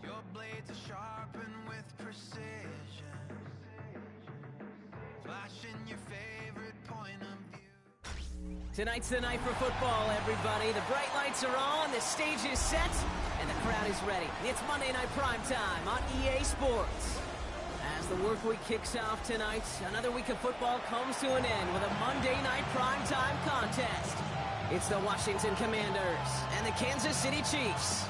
Your blades are sharpened with precision, flashing your favorite point of view. Tonight's the night for football, everybody. The bright lights are on, the stage is set, and the crowd is ready. It's Monday Night Primetime on EA Sports. As the work week kicks off tonight, another week of football comes to an end with a Monday Night Primetime contest. It's the Washington Commanders and the Kansas City Chiefs.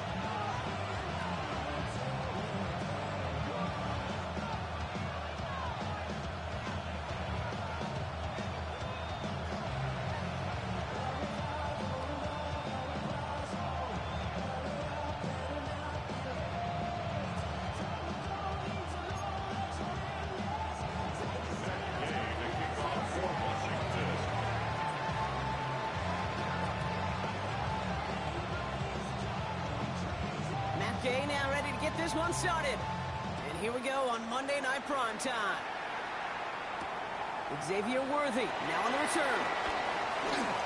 Now ready to get this one started. And here we go on Monday Night Primetime. Xavier Worthy now on the return.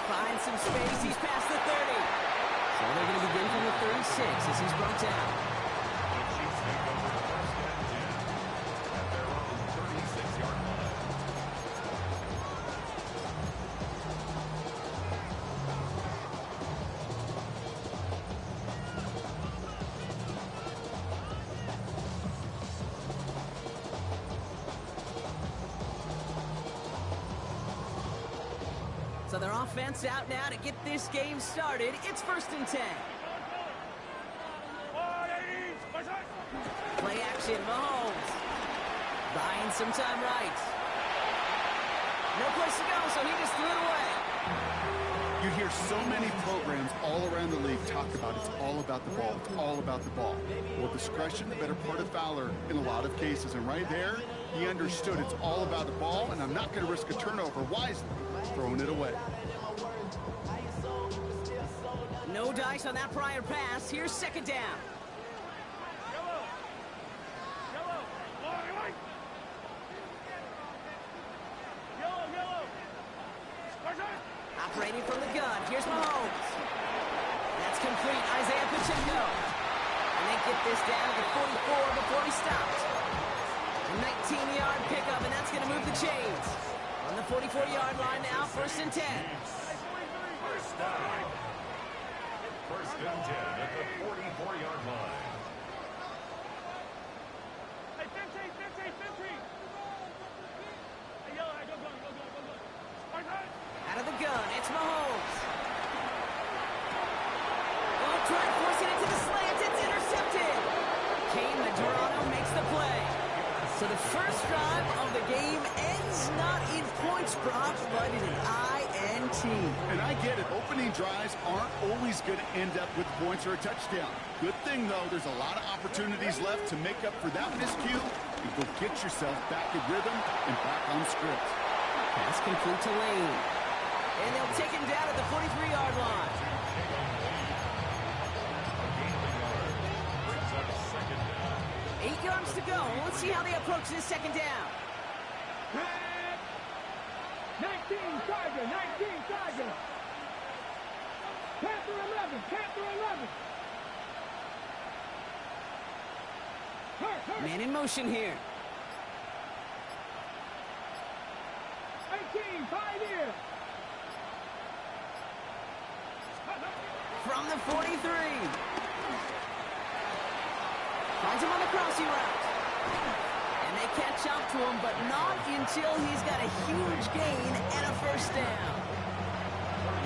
Finds some space. He's past the 30. So they're going to begin from the 36 as he's brought down. The Chiefs take over the first and 10 at their own 36-yard line. So their offense out now to get this game started. It's 1st and 10. Play action, Mahomes. Buying some time right. No place to go, so he just threw it away. You hear so many programs all around the league talk about it's all about the ball. It's all about the ball. Well, discretion, the better part of Fowler in a lot of cases. And right there, he understood it's all about the ball, and I'm not going to risk a turnover wisely, throwing it away. No dice on that prior pass. Here's 2nd down. Operating from the gun. Here's Mahomes. That's complete. Isaiah Pacheco. And they get this down to the 44 before he stopped. A 19-yard pickup, and that's going to move the chains. On the 44-yard line now, 1st and 10. First down. 1st and 10 at the 44-yard line. Hey, 15. Hey, go. Out of the gun, it's Mahomes. Oh, try to force it into the slants. It's intercepted. Kane Medrano makes the play. So the first drive of the game ends not in points, Brock, but in an INT. And I get it. Opening drives aren't always going to end up with points or a touchdown. Good thing, though, there's a lot of opportunities left to make up for that miscue and go get yourself back in rhythm and back on script. Pass complete to Lane. And they'll take him down at the 43-yard line. Brings up 2nd down. 8 yards to go. Let's see how they approach this 2nd down. 19 Tiger. Panther 11. Hurt. Man in motion here. 18, Pioneer. From the 43. Finds him on the crossing route. And they catch up to him, but not until he's got a huge gain and a 1st down.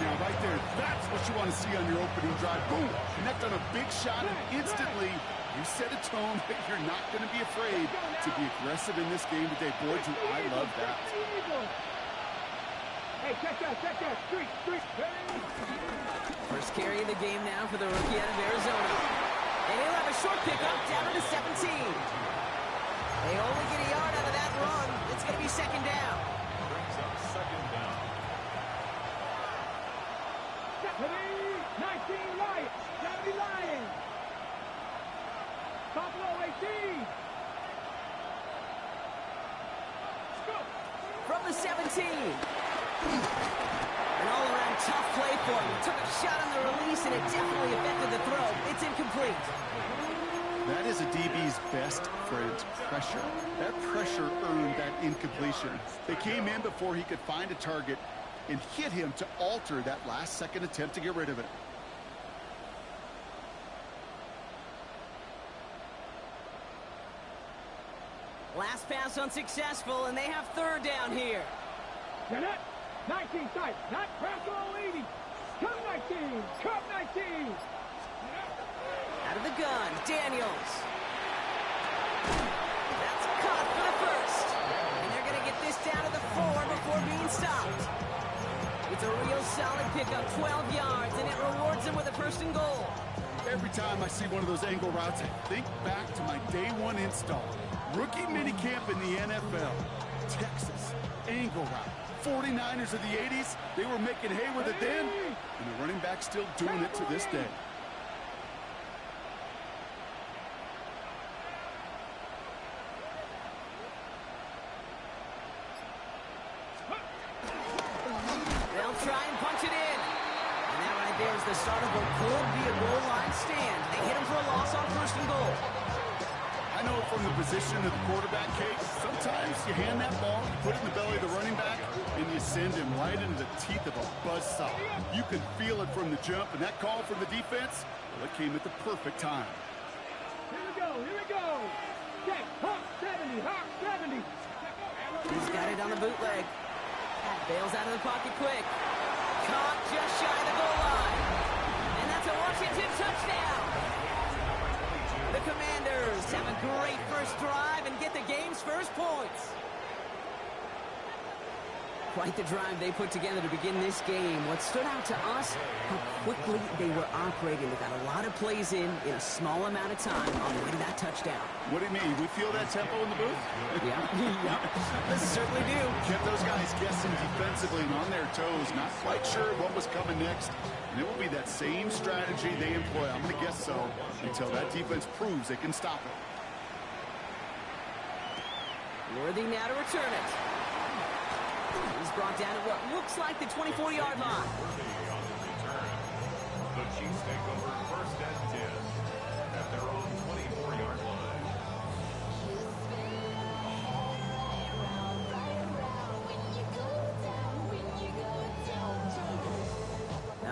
Now, right there, that's what you want to see on your opening drive. Boom! Connect on a big shot, and instantly you set a tone that you're not going to be afraid to be aggressive in this game today. Boy, do I love that. Hey, check that. Street. First carry of the game now for the rookie out of Arizona. And he'll have a short pickup down to the 17. They only get a yard out of that run. It's going to be 2nd down. Brings up 2nd down. 19 Lions. Johnny Lions. Buffalo 18. From the 17. An all-around tough play for him. Took a shot on the release, and it definitely affected the throw. It's incomplete. That is a DB's best friend, pressure. That pressure earned that incompletion. They came in before he could find a target and hit him to alter that last-second attempt to get rid of it. Last pass unsuccessful, and they have third down here. Get it. 19 tight. Not pressure on leading. Come 19. Come 19. Out of the gun, Daniels. That's caught for the first. And they're going to get this down to the 4 before being stopped. It's a real solid pickup, 12 yards, and it rewards them with a first and goal. Every time I see one of those angle routes, I think back to my day one install. Rookie minicamp in the NFL. Texas, angle route. 49ers of the 80s, they were making hay with it then, and the running back's still doing it to this day. They'll try and punch it in. And that right there is the start of what could be a goal line stand. They hit him for a loss on first and goal. I know from the position of the quarterback, Kate, sometimes you hand that ball, you put it in the belly of the running back, and you send him right into the teeth of a buzzsaw. You can feel it from the jump, and that call from the defense, well, it came at the perfect time. Here we go. Here we go. Check. Hawk 70. Hawk 70. He's got it on the bootleg. Bails out of the pocket quick. Caught just shy of the goal line. And that's a Washington touchdown. The Commanders have a great first drive and get the game's first points. Quite the drive they put together to begin this game. What stood out to us, how quickly they were operating. They got a lot of plays in a small amount of time on the way to that touchdown. What do you mean? We feel that tempo in the booth? Yeah, yeah, certainly do. Kept those guys guessing defensively and on their toes, not quite sure what was coming next. And it will be that same strategy they employ, I'm going to guess so, until that defense proves they can stop it. Worthy now to return it. He's brought down at what looks like the 24-yard line. The Chiefs take over first and 10 at their own 24-yard line.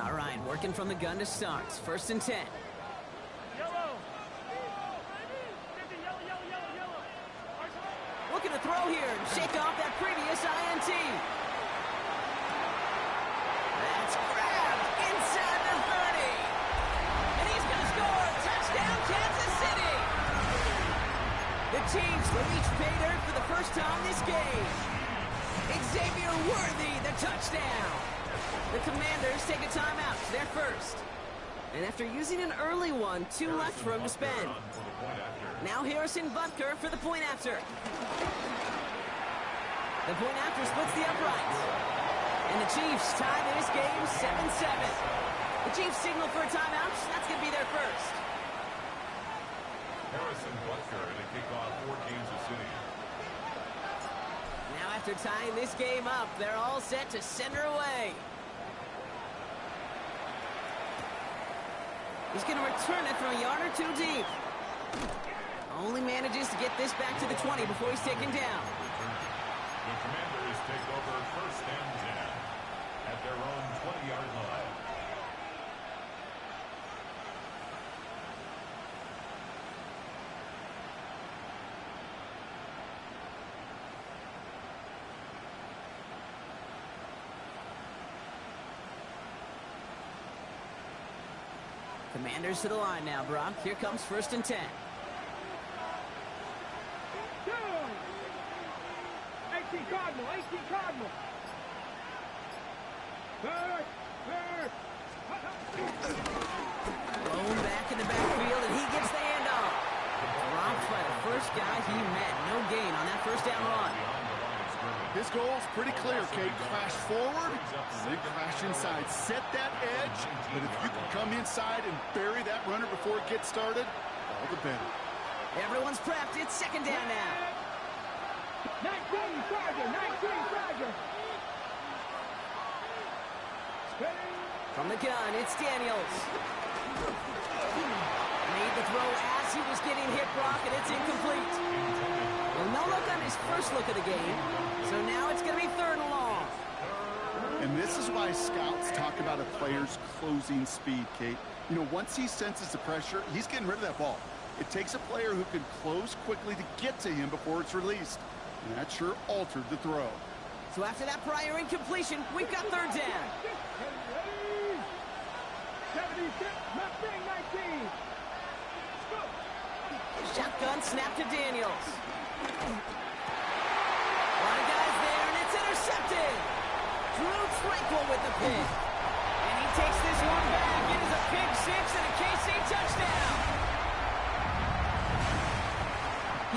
All right, working from the gun to start. First and 10. Looking to throw here and shake off that previous INT. That's grabbed inside the 30. And he's going to score. Touchdown, Kansas City. The Chiefs reach pay dirt for the first time this game. Xavier Worthy, the touchdown. The Commanders take a timeout. They're first. And after using an early one, 2 left for him to spend. Now Harrison Butker for the point after. The point after splits the uprights. And the Chiefs tie this game 7-7. The Chiefs signal for a timeout. That's going to be their first. Harrison Butker to kick off for Kansas City. Now after tying this game up, they're all set to center away. He's going to return it from a yard or 2 deep. Only manages to get this back to the 20 before he's taken down. The Commanders take over first and 10 at their own 20-yard line. Commanders to the line now, Brock. Here comes first and 10. 18 Cardinal. 18 Cardinal. Third. Blown back in the backfield, and he gets the handoff. Dropped by the first guy he met. No gain on that first down run. His goal's pretty clear, Kate. Crash forward, then crash inside. Set that edge, but if you can come inside and bury that runner before it gets started, all the better. Everyone's prepped. It's second down now. 19 Charger. 19 Charger. From the gun, it's Daniels. Made the throw as he was getting hit, Brock, and it's incomplete. Well, no look on his first look of the game, so now it's going to be 3rd and long. And this is why scouts talk about a player's closing speed, Kate. You know, once he senses the pressure, he's getting rid of that ball. It takes a player who can close quickly to get to him before it's released. And that sure altered the throw. So after that prior incompletion, we've got 3rd down. 76, Mustang 19. Shotgun snap to Daniels. A lot of guys there, and it's intercepted. Drew Tranquill with the pick. And he takes this one back. It is a pick 6 and a KC touchdown.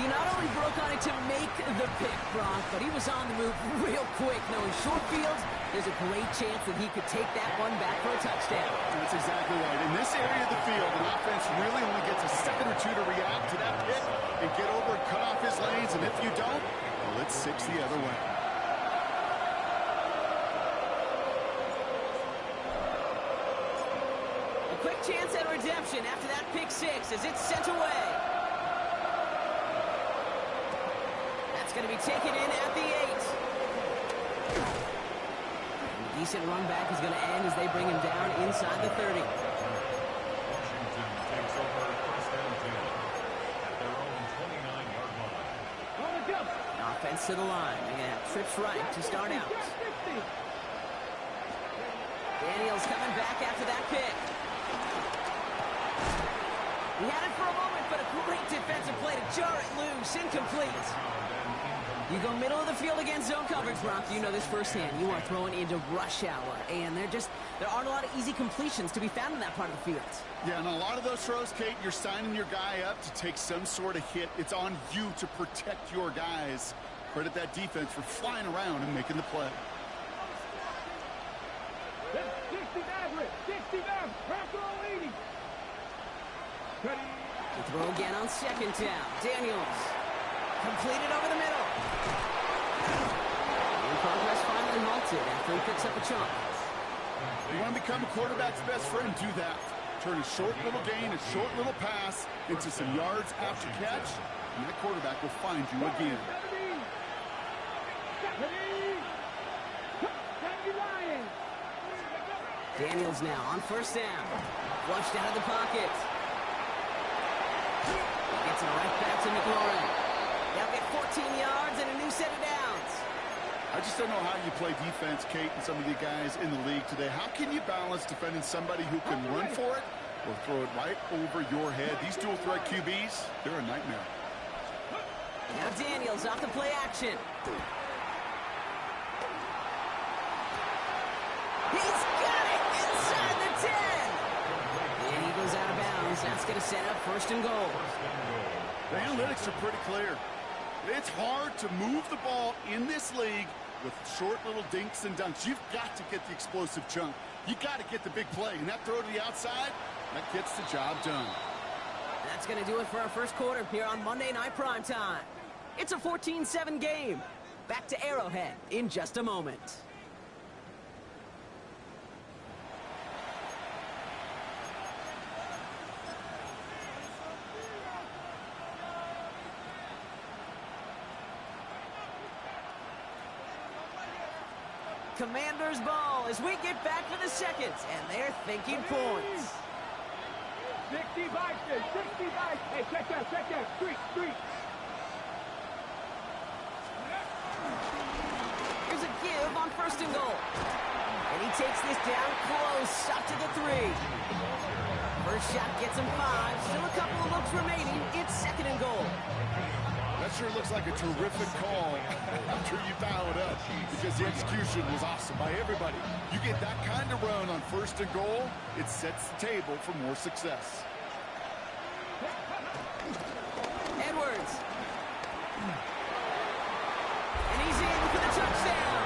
He not only broke on it to make the pick, Brock, but he was on the move real quick. Knowing short fields, there's a great chance that he could take that one back for a touchdown. That's exactly right. In this area of the field, an offense really only gets a second or two to react to that pick and get over and cut off his lanes. And if you don't, well, it's 6 the other way. A quick chance at redemption after that pick 6 as it's sent away. That's going to be taken in at the 8. A decent run back is going to end as they bring him down inside the 30. Washington takes over 1st and 10 at their own 29-yard line. On the jump. Offense to the line. They're going to have trips right to start out. 60. Daniels coming back after that pick. He had it for a moment, but a great defensive play to jar it loose. Incomplete. You go middle of the field against zone coverage, Brock. You know this firsthand. You are throwing into rush hour, and there aren't a lot of easy completions to be found in that part of the field. Yeah, and a lot of those throws, Kate, you're signing your guy up to take some sort of hit. It's on you to protect your guys. Credit that defense for flying around and making the play. 60 Maverick. 60 Maverick. Personal 80. The throw again on 2nd down. Daniels. Completed over the middle. And progress finally halted after he picks up a chunk. You want to become a quarterback's best friend, do that. Turn a short little gain, a short little pass into some yards after catch, and that quarterback will find you again. 70 Lions. Daniels now on 1st down. Flushed out of the pocket. He gets it right back to McLaurin. They'll get 14 yards and a new set of downs. I just don't know how you play defense, Kate, and some of the guys in the league today. How can you balance defending somebody who can run for it or throw it right over your head? These dual threat QBs, they're a nightmare. Now Daniels off the play action. He's got it inside the 10. And he goes out of bounds. That's going to set up 1st and goal. The analytics are pretty clear. It's hard to move the ball in this league with short little dinks and dunks. You've got to get the explosive chunk. You got to get the big play. And that throw to the outside, that gets the job done. That's going to do it for our first quarter here on Monday Night Primetime. It's a 14-7 game. Back to Arrowhead in just a moment. Commanders ball as we get back for the seconds, and they're thinking points. 60 Bison. 60 Bison. Hey, check that. Street. Here's a give on 1st and goal. And he takes this down close, up to the 3. First shot gets him 5. Still a couple of looks remaining. It's 2nd and goal. That sure looks like a terrific call after you foul it up, because the execution was awesome by everybody. You get that kind of run on 1st and goal, it sets the table for more success. Edwards. And he's in for the touchdown.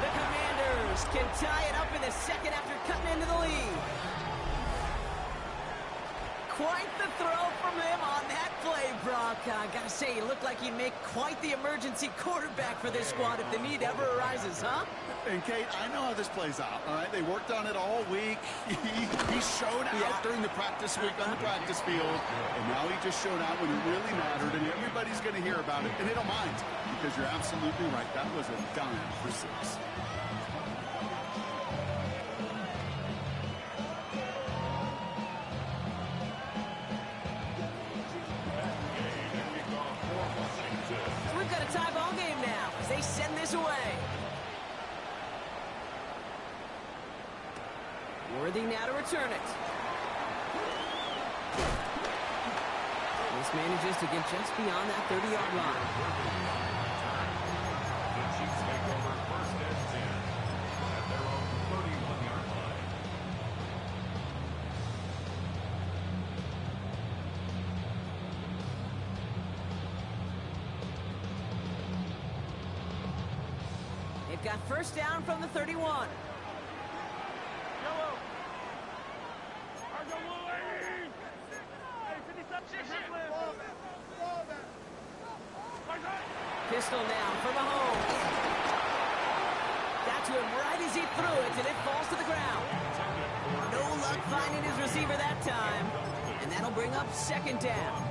The Commanders can tie it up in the 2nd after cutting into the lead. quite the throw from him on that play, Brock. I gotta say, you look like you make quite the emergency quarterback for this squad if the need ever arises, huh? And, Kate, I know how this plays out, all right? They worked on it all week. He showed out during the practice week on the practice field, and now he just showed out when it really mattered, and everybody's going to hear about it, and they don't mind, because you're absolutely right. That was a dime for 6. We've got a tie ball game now as they send this away. Worthy now to return it. This manages to get just beyond that 30-yard line. The Chiefs take over first and 10 at their own 31-yard line. They've got first down from the 31. Pistol now for Mahomes. Got to him right as he threw it, and it falls to the ground. No luck finding his receiver that time, and that'll bring up second down.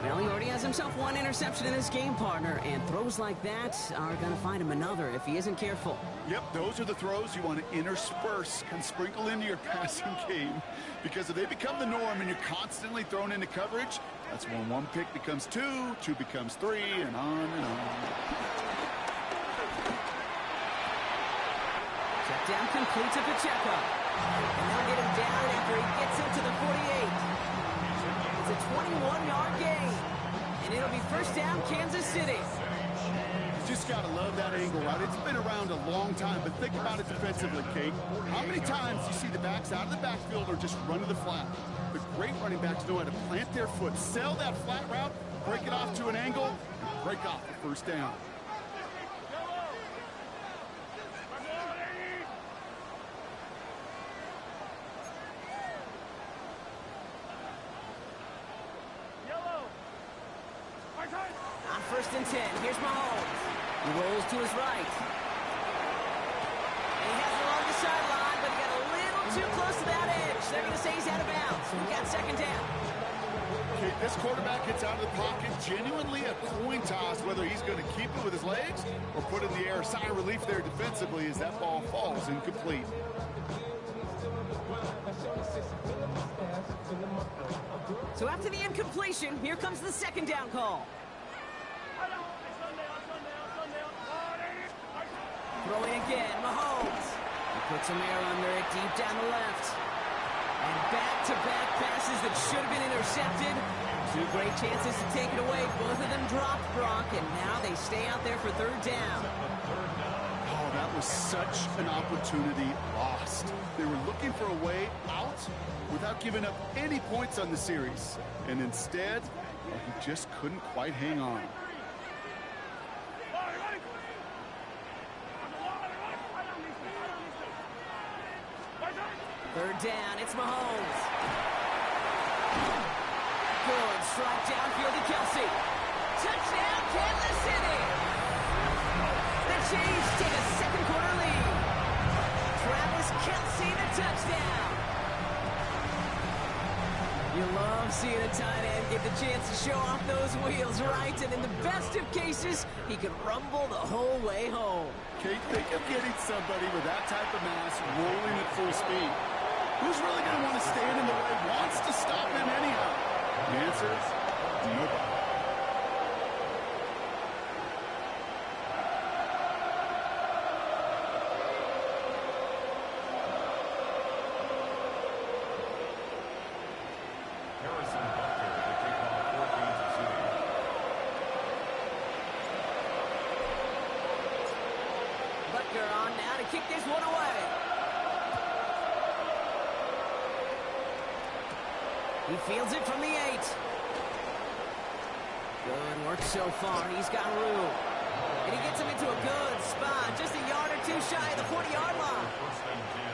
Well, he already has himself one interception in this game, partner, and throws like that are going to find him another if he isn't careful. Yep, those are the throws you want to intersperse and sprinkle into your passing game, because if they become the norm and you're constantly thrown into coverage, that's when 1 pick becomes 2, 2 becomes 3, and on and on. Check down complete to Pacheco. And they'll get him down after he gets into the 48. It's a 21-yard gain. And it'll be first down, Kansas City. You just got to love that angle, right? It's been around a long time, but think about it defensively, Kate. How many times do you see the backs out of the backfield or just run to the flat? The great running backs know how to plant their foot, sell that flat route, break it off to an angle, and break off the first down. On first and 10, here's Mahomes. He rolls to his right. And he has it along the sideline, but he got a little too close to that edge. They're going to say he's out of bounds. We got second down. Okay, this quarterback gets out of the pocket, genuinely a coin toss, whether he's going to keep it with his legs or put it in the air. Sigh of relief there defensively as that ball falls incomplete. So after the incompletion, here comes the second down call. Throwing again, Mahomes. He puts some air under it, deep down the left. And back-to-back passes that should have been intercepted. 2 great chances to take it away. Both of them dropped, Brock, and now they stay out there for third down. Oh, that was such an opportunity lost. They were looking for a way out without giving up any points on the series. And instead, well, he just couldn't quite hang on. Third down, it's Mahomes. Good strike downfield to Kelsey. Touchdown, Kansas City! The Chiefs take a second quarter lead. Travis Kelsey, the touchdown. You love seeing a tight end get the chance to show off those wheels, right? And in the best of cases, he could rumble the whole way home. Kate, think of getting somebody with that type of mass rolling at full speed. Who's really going to want to stand in the way, wants to stop him anyhow? The answer is nobody. Harrison Butker to kick off for Kansas City. Butker on now to kick this one away. He fields it from the 8. Good work so far. He's got room. And he gets him into a good spot. Just a yard or 2 shy of the 40-yard line. First and 10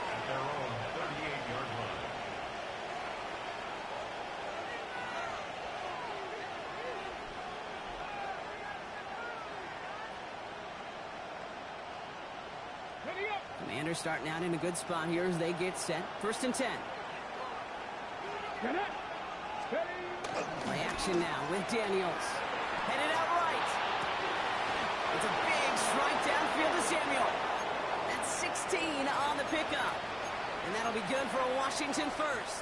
at their own 38-yard line. Commanders starting out in a good spot here as they get set. 1st and 10. Get it. Play action now with Daniels. Headed out right. It's a big strike downfield to Samuel. That's 16 on the pickup. And that'll be good for a Washington first.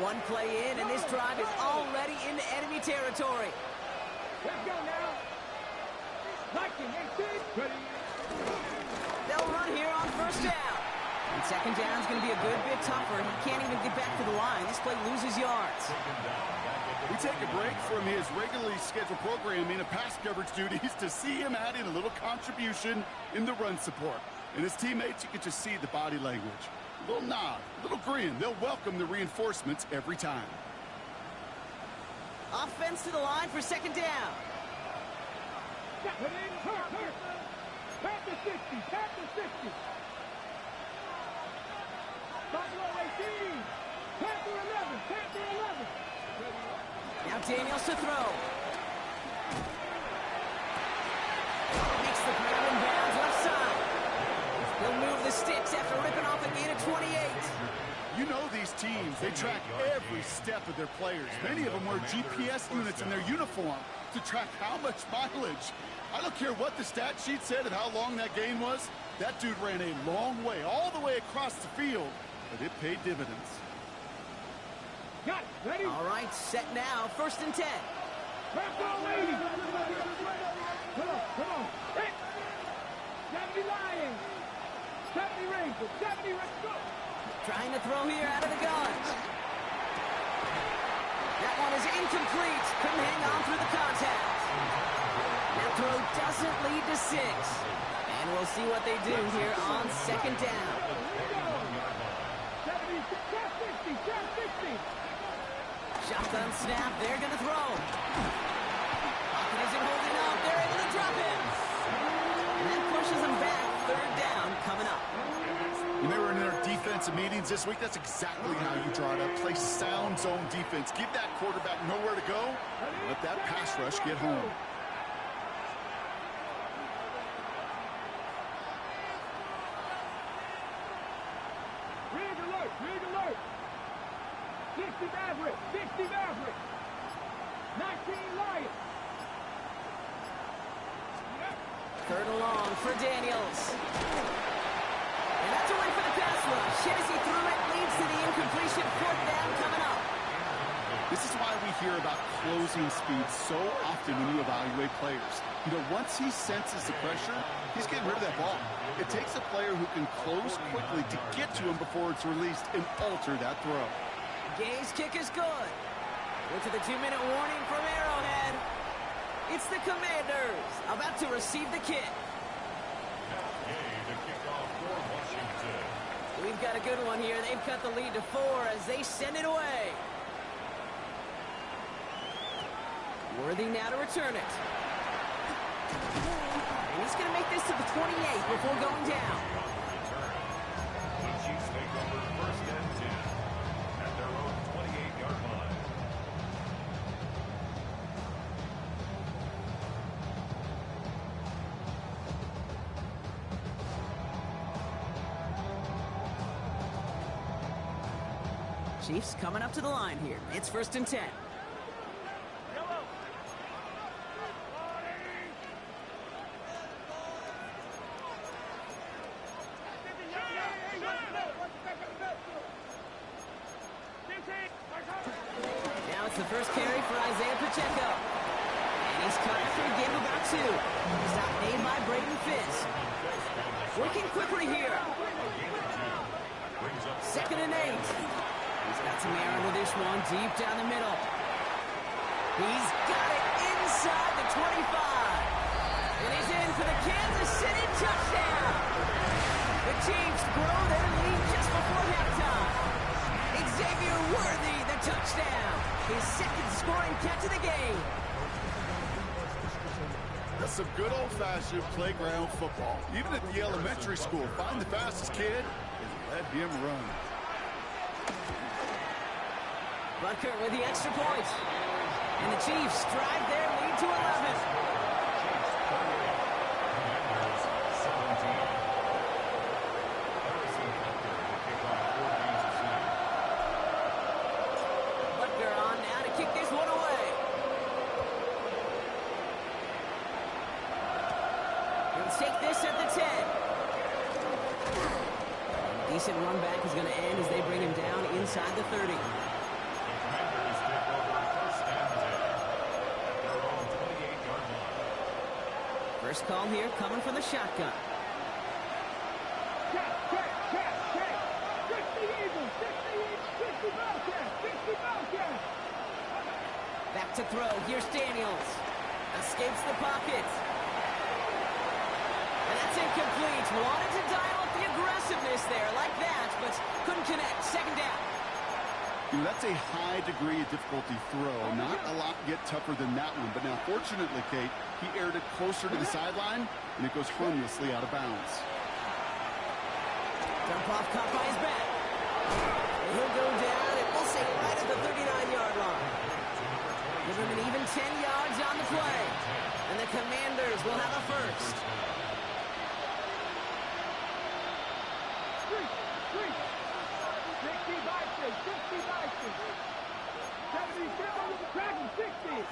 One play in, and this drive is already into enemy territory. Let's go now. 19, 18, ready. They'll run here on 1st down. And 2nd down is going to be a good bit tougher. He can't even get back to the line. This play loses yards. We take a break from his regularly scheduled programming of pass coverage duties to see him add in a little contribution in the run support. And his teammates, you can just see the body language. A little nod, a little grin. They'll welcome the reinforcements every time. Offense to the line for 2nd down. Hurt. Tap to 60, tap to 60. Buffalo 18. Tap to 11, tap to 11. Now Daniels to throw. Makes the grab in bounds left side. He'll move the sticks after ripping off a gain of 28. You know these teams, they track every step of their players. Many of them wear GPS units in their uniform to track how much mileage. I don't care what the stat sheet said and how long that gain was. That dude ran a long way, all the way across the field, but it paid dividends. Got it, ready? All right, set now. 1st and 10. Back on, lady. Come on. Hit. 70 Lions. 70 Rangers. 70 Rangers. Go. Trying to throw here out of the gun. That one is incomplete. Couldn't hang on through the contact. That throw doesn't lead to 6. And we'll see what they do here on 2nd down. 70, 60, 60. Shotgun snap. They're going to throw. Pocket isn't holding up. They're able to drop it. And that pushes them back. 3rd down coming up. You may were in their defensive meetings this week. That's exactly how you draw it up. Play sound zone defense. Give that quarterback nowhere to go. Let that pass rush get home. Rig alert. 60 Maverick. 19 Lions. 3rd and long for Daniels. And that's a win for the pass rush. As he threw it, leads to the incompletion. 4th down coming up. This is why we hear about closing speed so often when you evaluate players. You know, once he senses the pressure, he's getting rid of that ball. It takes a player who can close quickly to get to him before it's released and alter that throw. Gay's kick is good. We're to the 2-minute warning from Arrowhead. It's the Commanders about to receive the kick. The kickoff for Washington. We've got a good one here. They've cut the lead to 4 as they send it away. Worthy now to return it. And he's going to make this to the 28 before going down. The Chiefs take over 1st and 10 at their own 28-yard line. Chiefs coming up to the line here. It's 1st and 10. Now it's the first carry for Isaiah Pacheco. And he's cut after a gain of about 2. Stop made by Braden Fisk. Working quickly here. 2nd and 8. He's got some air under this one, deep down the middle. He's got it inside the 25. And he's in for the Kansas City touchdown. The Chiefs grow their lead just before halftime. Xavier Worthy, the touchdown. His 2nd scoring catch of the game. That's some good old-fashioned playground football. Even at the elementary school, find the fastest kid and let him run. Butker with the extra point. And the Chiefs drive their lead to 11. this at the 10. Decent run back is going to end as they bring him down inside the 30. The Commanders take over first and 10 at their own 28-yard line. First call here coming from the shotgun. Check. 60 Eagles, 60 Bobcats, 60 Bobcats. Back to throw. Here's Daniels. Escapes the pocket. And that's incomplete. Wanted to dial up the aggressiveness there like that, but couldn't connect. Second down. You know, that's a high degree of difficulty throw. Not a lot get tougher than that one. But now, fortunately, Kate, he aired it closer to the sideline, and it goes harmlessly out of bounds. Dump off caught by his back. And he'll go down, and we'll say right at the 39-yard line. Give him an even 10 yards on the play. And the Commanders will have a first. 60 Bison, 77 with the Dragon, 60.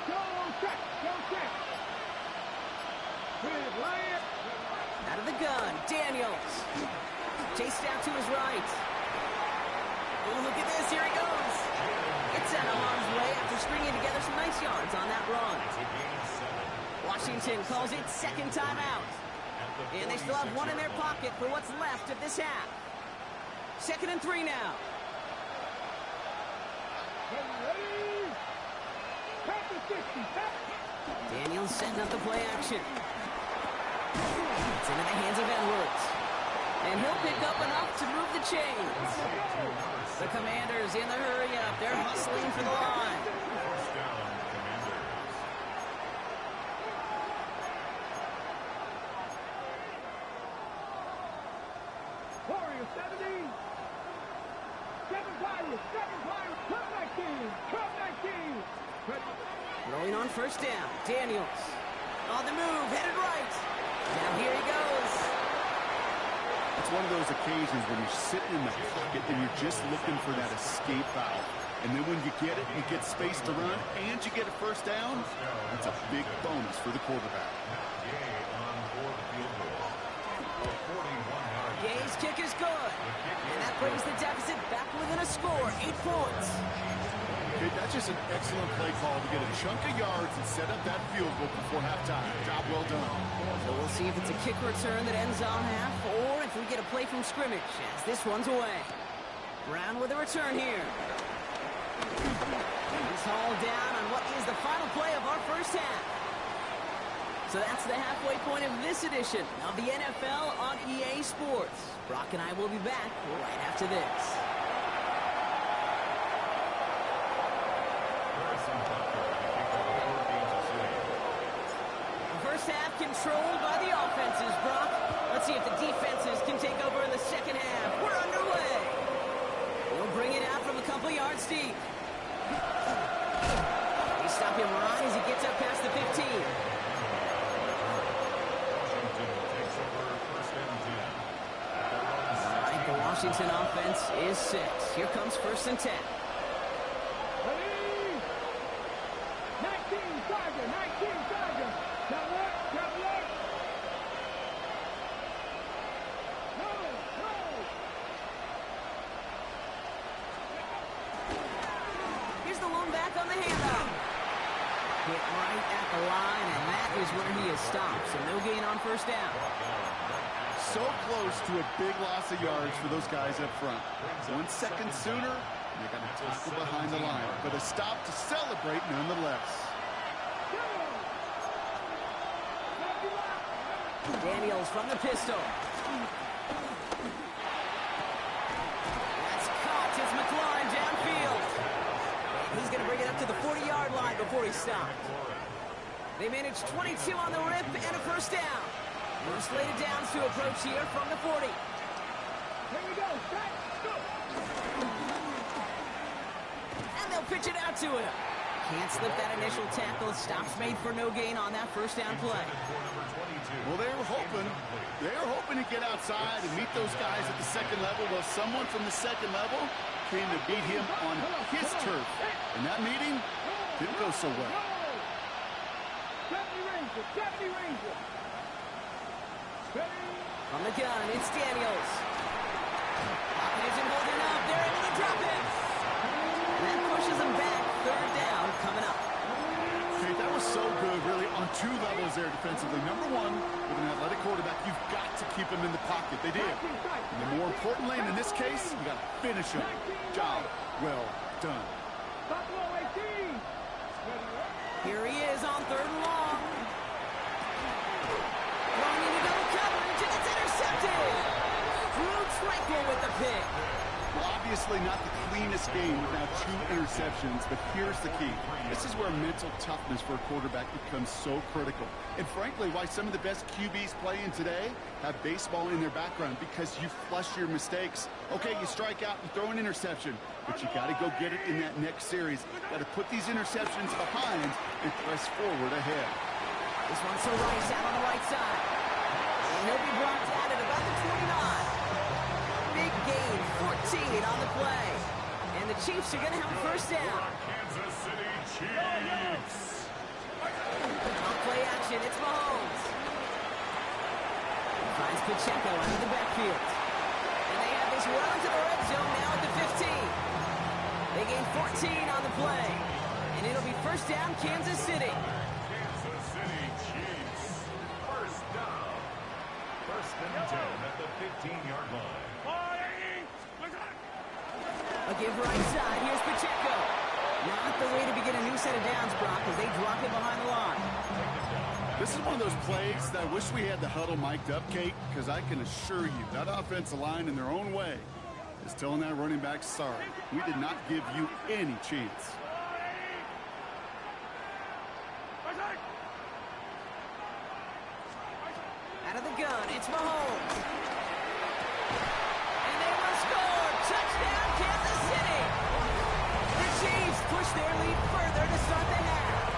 Go check. With Ryan. Out of the gun, Daniels. Chased out to his right. Oh, look at this, here he goes. Gets out of harm's way after stringing together some nice yards on that run. Washington calls it second timeout. And they still have one in their pocket for what's left of this half. 2nd and 3 now. Ready. Pass the 60. Daniels setting up the play action. It's into the hands of Edwards. And he'll pick up enough to move the chains. The Commanders in the hurry up. They're hustling for the line. First down, Commanders. Warrior 70. 7 Pirates. Cup 19. Throwing on first down. Daniels. On the move. Headed right. Now here he goes. It's one of those occasions when you're sitting in the pocket and you're just looking for that escape valve. And then when you get it, you get space to run, and you get a first down. That's a big bonus for the quarterback. Gay on for the field goal. A 41-yard. Gay's kick is good. And that brings the deficit back within a score. 8 points. Okay, that's just an excellent play call to get a chunk of yards and set up that field goal before halftime. Job well done. So we'll see if it's a kick return that ends on half, or if we get a play from scrimmage as this one's away. Brown with a return here. He's hauled down on what is the final play of our first half. So that's the halfway point of this edition of the NFL on EA Sports. Brock and I will be back right after this. First half controlled by the offenses, Brock. Let's see if the defenses can take over in the second half. We're underway. We'll bring it out from a couple yards deep. They stop him right as he gets up past the 15. Washington takes over first and 10. All right, the Washington offense is set. Here comes first and 10. Ready. 19 Tiger. Double up. No. Here's the lone back on the handoff. Hit right at the line, and that is where he is stopped. So no gain on first down. So close to a big loss of yards for those guys up front. 1 second sooner, they got to tackle behind the line. But a stop to celebrate nonetheless. Daniels from the pistol. That's caught. It's McLaurin downfield. And he's going to bring it up to the 40-yard line before he stopped. They managed 22 on the rip and a first down. First laid downs to approach here from the 40. Here we go. Set. Go. And they'll pitch it out to him. Can't slip that initial tackle. Stops made for no gain on that first down play. Well, they were hoping to get outside and meet those guys at the second level. Well, someone from the second level came to beat him on his turf. And that meeting didn't go so well. 70 Ranger, 70 Ranger. Ready? From the gun, it's Daniels. Pocket isn't holding up. They're able to drop it. And that pushes them back. Third down coming up. Okay, that was so good, really, on two levels there defensively. Number one, with an athletic quarterback, you've got to keep him in the pocket. They did. And then more importantly, and in this case, you got to finish him. Job well done. Buffalo 18. Ready? Here he is on third and long. Throwing into double coverage, and it's intercepted. Drew Tranquill with the pick. Well, obviously not the cleanest game without two interceptions, but here's the key. This is where mental toughness for a quarterback becomes so critical. And frankly, why some of the best QBs playing today have baseball in their background, because you flush your mistakes. Okay, you strike out and throw an interception, but you got to go get it in that next series. Got to put these interceptions behind and press forward ahead. This one's to Rice out on the right side. And he'll be brought down at about the 29. Big gain, 14 on the play. And the Chiefs are going to have a first down. Kansas City Chiefs. On play action, it's Mahomes. Finds Pacheco out of the backfield. And they have this run to the red zone now at the 15. They gain 14 on the play. And it'll be first down, Kansas City. Kansas City Chiefs. First down. First and 10 at the 15-yard line. A give right side. Here's Pacheco. Not the way to begin a new set of downs, Brock, as they drop it behind the line. This is one of those plays that I wish we had the huddle mic'd up, Kate, because I can assure you that offensive line in their own way is telling that running back, sorry, we did not give you any chance. Out of the gun, it's Mahomes. And they will score. Touchdown, Kansas City. The Chiefs push their lead further to start the half.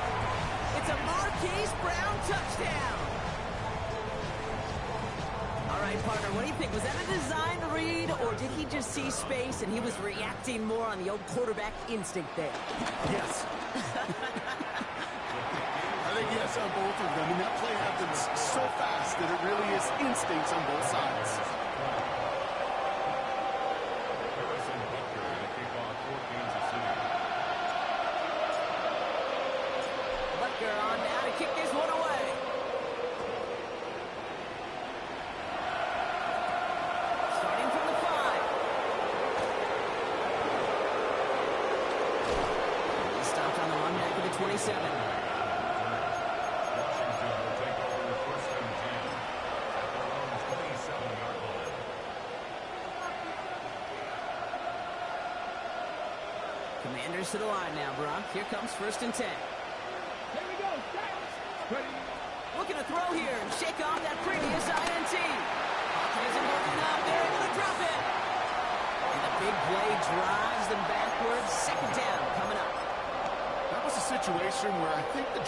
It's a Marquise Brown touchdown. All right, partner, what do you think? Was that a design read, or did he just see space and he was reacting more on the old quarterback instinct there? Yes. I think yes on both of them, and that play happens so fast that it really is instincts on both sides. Harrison Butker to kick off for Kansas City. Butker on now to kick this one away. Starting from the 5. He stopped on the run back of the 27. Washington will take over first and 10 at their own 27-yard line. Commanders to the line now, Brock. Here comes first and 10. Here we go. Set. Ready? Looking to throw here and shake off that previous INT. Pocket isn't holding up. They're able to drop it. And the big play drives them backwards. Second down coming up. That was a situation where I think the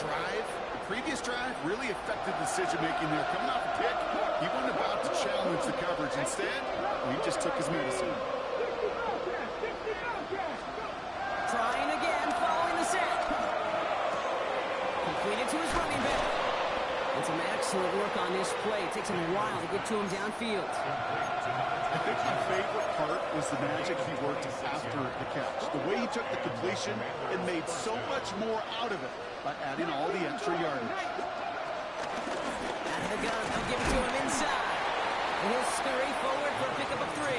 previous drive, really affected decision-making there. Coming off a pick, he wasn't about to challenge the coverage. Instead, he just took his medicine. 60 Bellcat. 60 Bellcat. Trying again, following the set. Completed to his running back. And some excellent work on this play. It takes him a while to get to him downfield. I think my favorite part was the magic he worked after the catch. The way he took the completion and made so much more out of it by adding all the extra yardage. Out of the gun, they'll give it to him inside. And he'll scurry forward for a pickup of 3.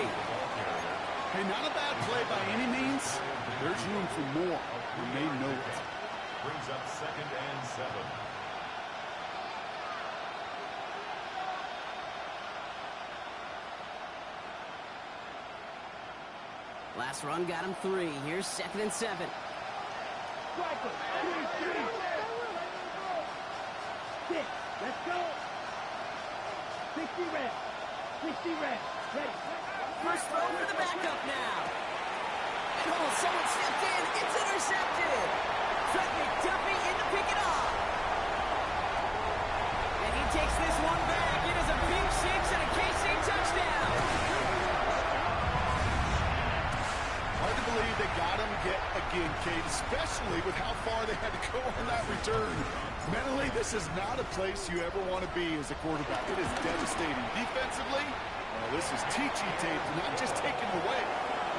Hey, not a bad play by any means. There's room for more, and they know it. Brings up second and 7. Last run got him 3. Here's second and 7. Striker. 3. 6. Let's go. 60 red. 60 red. Ready. First throw for the backup now. Oh, someone stepped in. It's intercepted. Trent McDuffie in to pick it off. And he takes this one back. It is a big 6 and a KC touchdown. Hard to believe they got him again, Kate, especially with how far they had to go on that return. Mentally, this is not a place you ever want to be as a quarterback. It is devastating. Defensively, well, this is teaching tape, not just taking away,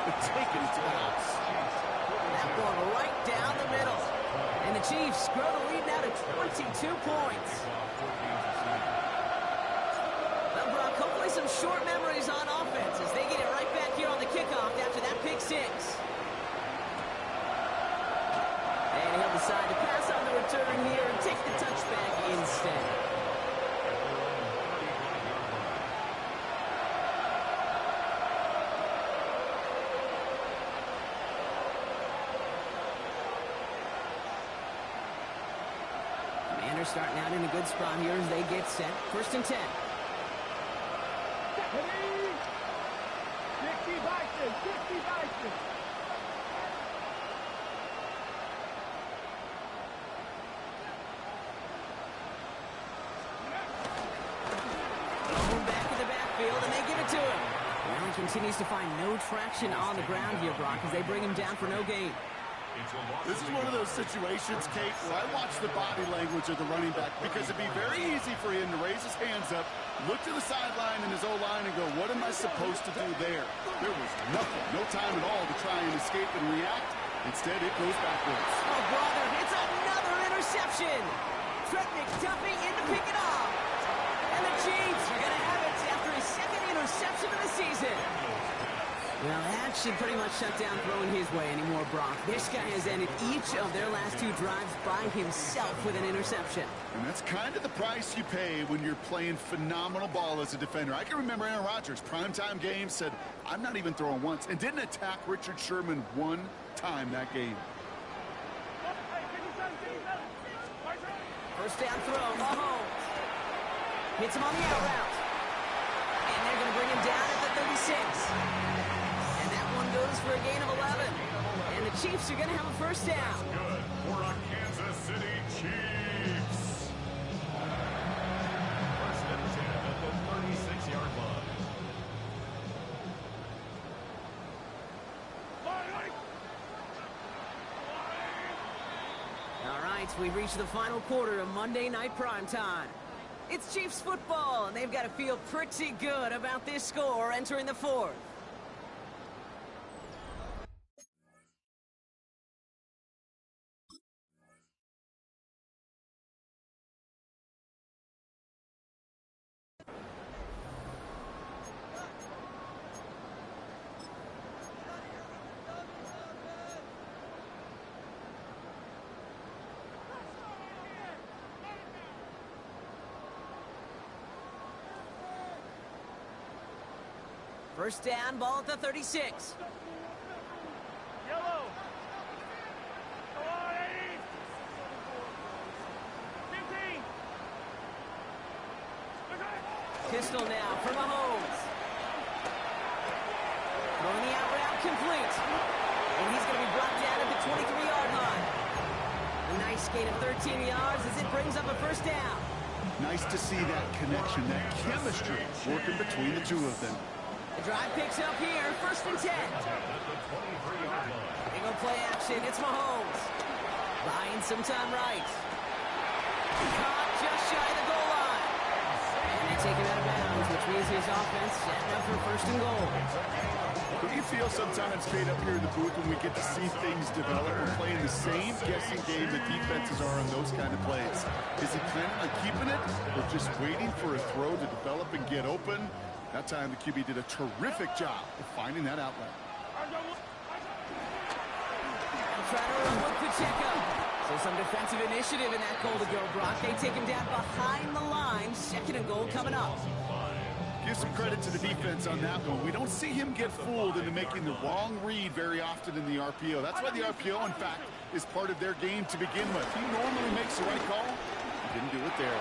but taking it to the house. That one right down the middle. And the Chiefs grow the lead now to 22 points. Well, Brock, hopefully some short memories on offense as they get it right back here on the kickoff after that pick six. And he'll decide to pass on the return here and take the touchback instead. Commanders starting out in a good spot here as they get set. 1st and 10. 50 Bison, 50 Bison. Thrown back in the backfield, and they give it to him. Well, he continues to find no traction on the ground here, Brock, as they bring him down for no gain. This is one of those situations, Kate, where I watch the body language of the running back because it'd be very easy for him to raise his hands up, look to the sideline and his O-line and go, what am I supposed to do there? There was nothing, no time at all to try and escape and react. Instead, it goes backwards. Oh, brother, it's another interception. Trent McDuffie in to pick it off. And the Chiefs are going to have it after his second interception of the season. Well, that should pretty much shut down throwing his way anymore, Brock. This guy has ended each of their last 2 drives by himself with an interception. And that's kind of the price you pay when you're playing phenomenal ball as a defender. I can remember Aaron Rodgers, primetime game, said, I'm not even throwing once, and didn't attack Richard Sherman one time that game. 1st down throw, Mahomes. Hits him on the out route. And they're going to bring him down at the 36. And that one goes for a gain of 11. And the Chiefs are going to have a 1st down. Good for the Kansas City Chiefs. 1st and 10 at the 36-yard line. All right, we've reached the final quarter of Monday Night Primetime. It's Chiefs football, and they've got to feel pretty good about this score entering the 4th. First down, ball at the 36. Yellow. Go on, 80. 15. Pistol now for Mahomes. Throwing the out route complete. And he's going to be brought down at the 23-yard line. A nice gain of 13 yards as it brings up a 1st down. Nice to see that connection, that chemistry working between the two of them. The drive picks up here, 1st and 10. They go play action, it's Mahomes. Buying some time right. Caught just shy of the goal line. And they take him out of bounds, which means his offense setting up for 1st and goal. What do you feel sometimes, Kate, up here in the booth when we get to see things develop? We're playing the same guessing game that defenses are on those kind of plays. Is he planning on keeping it or just waiting for a throw to develop and get open? That time the QB did a terrific job of finding that outlet. Trying to run with Pacheco. So some defensive initiative in that goal to go, Brock. They take him down behind the line. 2nd and goal coming up. Give some credit to the defense on that one. We don't see him get fooled into making the wrong read very often in the RPO. That's why the RPO, in fact, is part of their game to begin with. He normally makes the right call. He didn't do it there.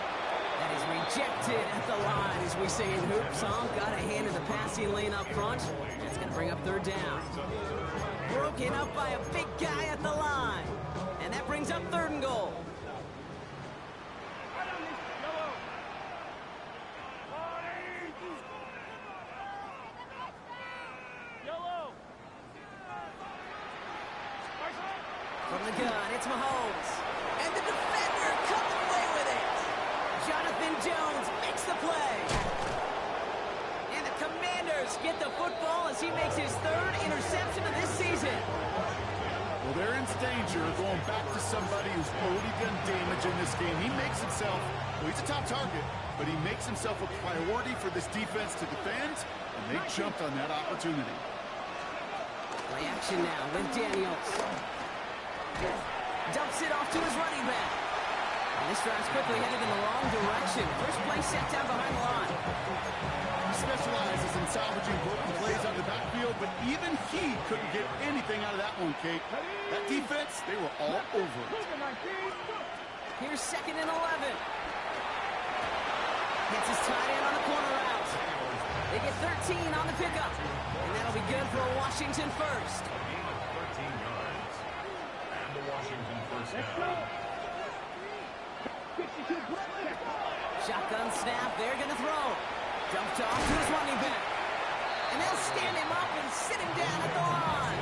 That is rejected at the line, as we say in hoops. Got a hand in the passing lane up front. That's going to bring up 3rd down. Broken up by a big guy at the line. And that brings up 3rd and goal. Yellow. From the gun, it's Mahomes. And the defender comes away with it. Jonathan Jones makes the play. And the Commanders get the football as he makes his third interception of this season. Well, they're in danger of going back to somebody who's already done damage in this game. He makes himself, well, he's a top target, but he makes himself a priority for this defense to defend, and they jumped on that opportunity. Reaction now with Daniels. Dumps it off to his running back. And this drive's quickly headed in the wrong direction. First play set down behind the line. He specializes in salvaging broken plays on the backfield, but even he couldn't get anything out of that one, Kate. That defense, they were all over it. Here's 2nd and 11. Hits his tight end on the corner route. They get 13 on the pickup. And that'll be good for a Washington first. Gain of 13 yards. And the Washington first down. Shotgun snap, they're going to throw. Dumped off to his running back. And they'll stand him up and sit him down at the line.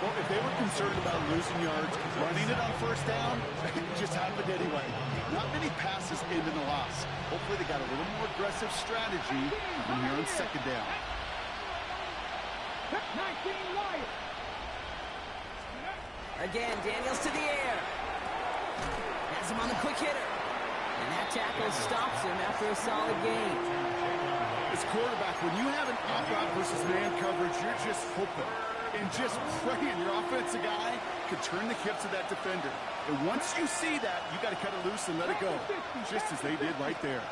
Well, if they were concerned about losing yards, running it on first down, it just happened anyway. Not many passes end in a loss. Hopefully they got a little more aggressive strategy when here on 2nd down. 19 Lions. Again, Daniels to the air. Has him on the quick hitter. And that tackle stops him after a solid gain. As quarterback, when you have an opt-out versus man coverage, you're just hoping and just praying your offensive guy could turn the hips of that defender. And once you see that, you got to cut it loose and let it go, just as they did right there.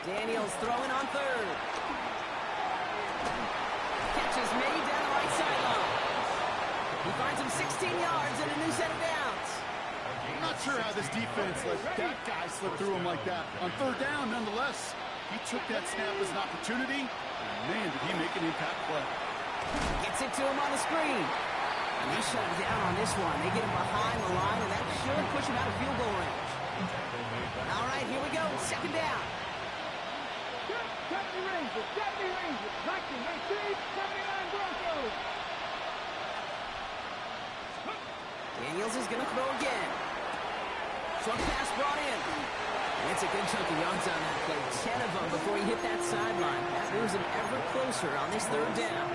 Daniels throwing on 3rd. Catch is made down the right sideline. He finds him 16 yards and a new set of downs. I'm not sure how this defense let that guy slip through him like that. On 3rd down, nonetheless, he took that snap as an opportunity. And man, did he make an impact play. Gets it to him on the screen. And they shut him down on this one. They get him behind the line, and that should push him out of field goal range. All right, here we go. 2nd down. 70 Rangers, 70 Rangers, 19, 79 Broncos. Daniels is going to throw again. Front pass brought in. And it's a good chunk of yards on that play. 10 of them before he hit that sideline. That moves him ever closer on this 3rd down.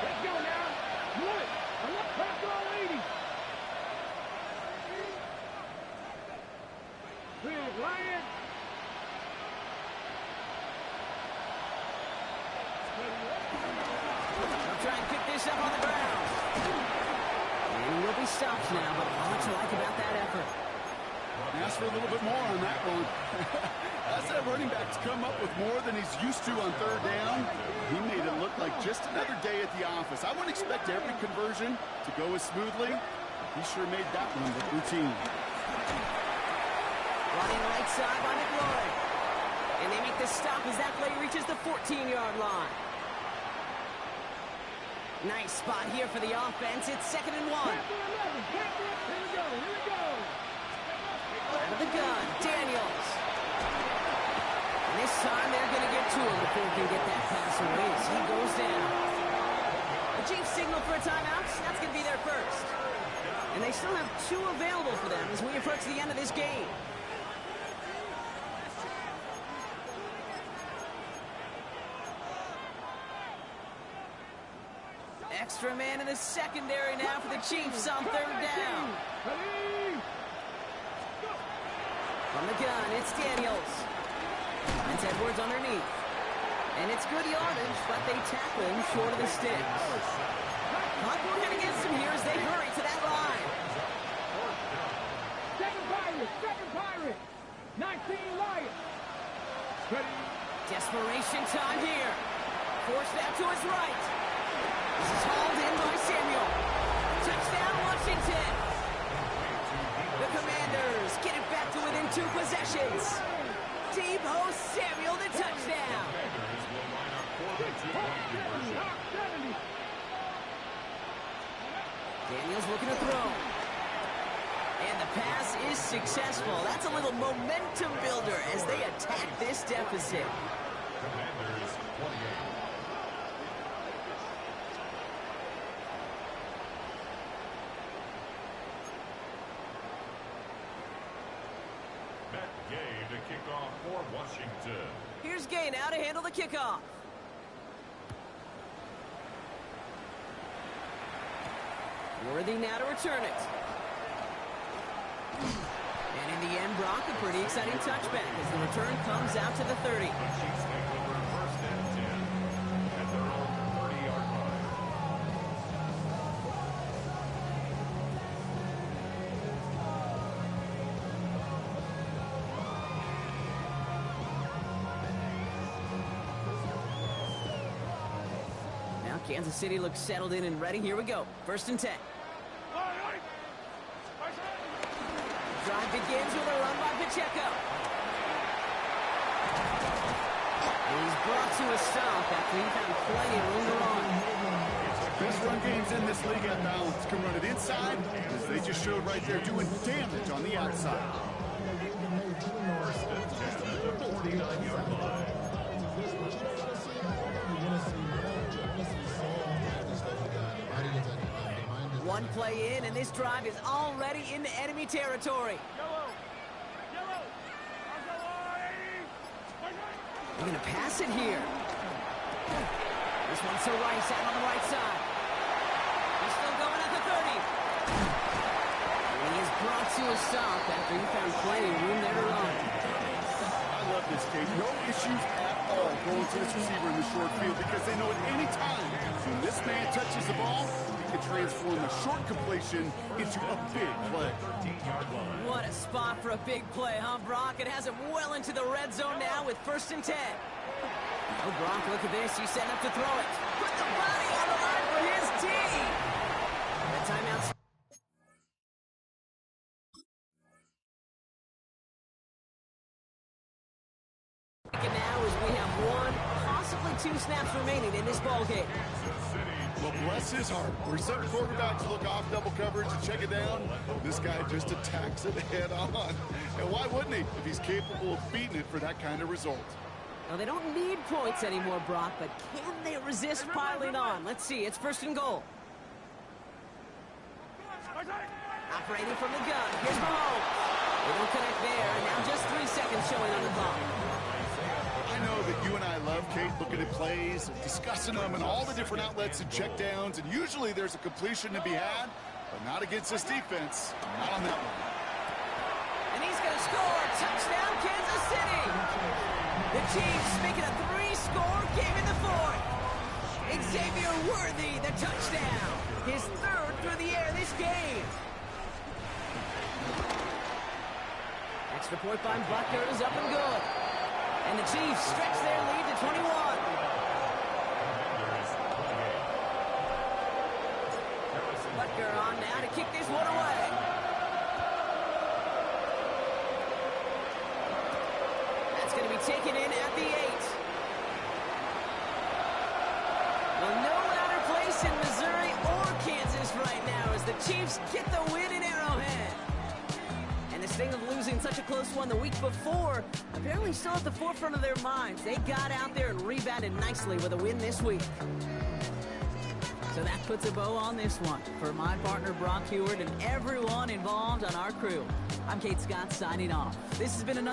Let's go now. One. I'm not passing all 80. Big Lion. They'll try and pick this up on the ground. And will be stopped now, but what you like about that effort? Ask for a little bit more on that one. That's that running back's come up with more than he's used to on 3rd down. He made it look like just another day at the office. I wouldn't expect every conversion to go as smoothly. He sure made that one look routine. Running right side by McLaurin. And they make the stop as that play reaches the 14-yard line. Nice spot here for the offense. It's 2nd and 1. Here we go. Out of the gun, Daniels. And this time they're going to get to him before he can get that pass away as he goes down. The Chiefs signal for a timeout. That's going to be their first. And they still have 2 available for them as we approach the end of this game. Extra man in the secondary now for the Chiefs on 3rd down. From the gun, it's Daniels. It's Edwards underneath. And it's good yardage, but they tackle him short of the sticks. Clock working against him here as they hurry to that line. Second Pirates. 19 Lions. Desperation time here. Force that to his right. This is hauled in by Samuel. Touchdown, Washington. The Commanders get it back to within 2 possessions. Deebo Samuel, the touchdown. Daniels looking to throw. And the pass is successful. That's a little momentum builder as they attack this deficit. Commanders 28. Matt Gay to kick off for Washington. Here's Gay now to handle the kickoff. Worthy now to return it. And in the end, Brock, a pretty exciting touchback as the return comes out to the 30. The Chiefs take over first and 10 at their own 30-yard line. Now Kansas City looks settled in and ready. Here we go. First and 10. Drive begins with a run by Pacheco. He's brought to a stop after he found plenty of room to run. Best run games in this league at balance can run it inside, as they just showed right there, doing damage on the outside. First and 10 at the 49-yard line. One play in, and this drive is already into enemy territory. They're going to pass it here. This one's to Rice out on the right side. He's still going at the 30. And he is brought to a stop after he found plenty of room there to run. I love this game. No issues at all going to this receiver in the short field because they know at any time when this man touches the ball, he can transform a short completion into a big play. 13-yard line. What a spot for a big play, huh, Brock? It has him well into the red zone now with first and 10. Oh, Brock, look at this. He's setting up to throw it. Put the body on the line for his team. The timeout's taken now as we have one, possibly two snaps remaining in this ball game. Well, bless his heart. We're certain quarterbacks look off double coverage and check it down. This guy just attacks it head on. And why wouldn't he if he's capable of beating it for that kind of result? Now, they don't need points anymore, Brock, but can they resist piling on? Let's see. It's first and goal. Operating from the gun. Here's Mahomes. They don't connect there. And now just 3 seconds showing on the clock. I know that you and I love, Kate, looking at plays, discussing them, and all the different outlets and checkdowns, and usually there's a completion to be had, but not against this defense. Not on that one. And he's going to score. Touchdown, Kansas City. The Chiefs making a 3-score game in the fourth. Xavier Worthy, the touchdown. His third through the air this game. Extra point by Butker is up and good. And the Chiefs stretch their lead to 21. Butker on now to kick this one away. That's going to be taken in at the 8. Well, no louder place in Missouri or Kansas right now as the Chiefs get the win in Arrowhead. And this thing of losing such a close one the week before, apparently still at the forefront of their minds. They got out there and rebounded nicely with a win this week. So that puts a bow on this one. For my partner, Brock Heward, and everyone involved on our crew, I'm Kate Scott signing off. This has been another